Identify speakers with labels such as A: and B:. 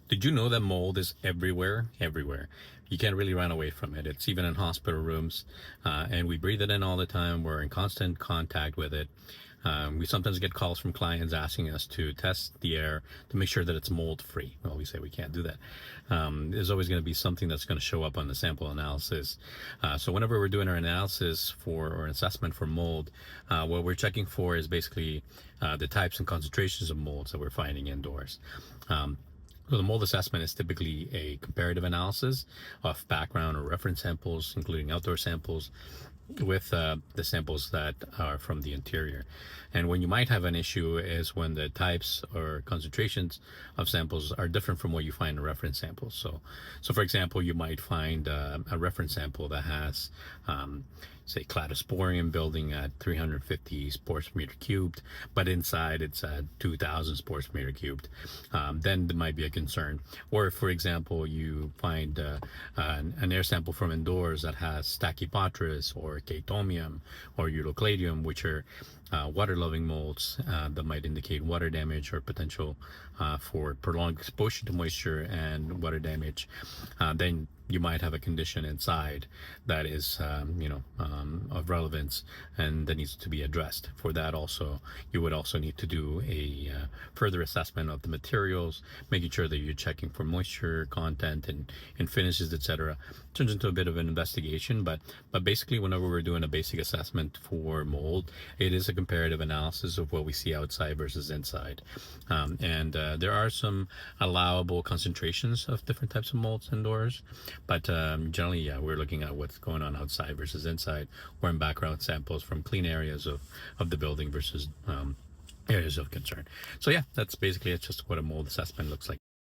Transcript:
A: Did you know that mold is everywhere? Everywhere. You can't really run away from it. It's even in hospital rooms, and we breathe it in all the time. We're in constant contact with it. We sometimes get calls from clients asking us to test the air to make sure that it's mold free. Well, we say we can't do that. There's always going to be something that's going to show up on the sample analysis. So whenever we're doing our analysis for or assessment for mold, what we're checking for is basically the types and concentrations of molds that we're finding indoors. So the mold assessment is typically a comparative analysis of background or reference samples, including outdoor samples, with the samples that are from the interior. And when you might have an issue is when the types or concentrations of samples are different from what you find in reference samples. So for example, you might find a reference sample that has say cladosporium building at 350 spores per meter cubed, but inside it's at 2000 spores per meter cubed. Then there might be a concern. Or if, for example, you find an air sample from indoors that has Stachypotris or Chaetomium or Eulocladium, which are water-loving molds that might indicate water damage or potential for prolonged exposure to moisture and water damage, then you might have a condition inside that is, of relevance and that needs to be addressed. For that also, you would also need to do a further assessment of the materials, making sure that you're checking for moisture content and finishes, etc. Turns into a bit of an investigation, but basically whenever we're doing a basic assessment for mold, it is a comparative analysis of what we see outside versus inside. And there are some allowable concentrations of different types of molds indoors, but generally, yeah, we're looking at what's going on outside versus inside, or in background samples from clean areas of the building versus areas of concern. So yeah, that's basically it's just what a mold assessment looks like.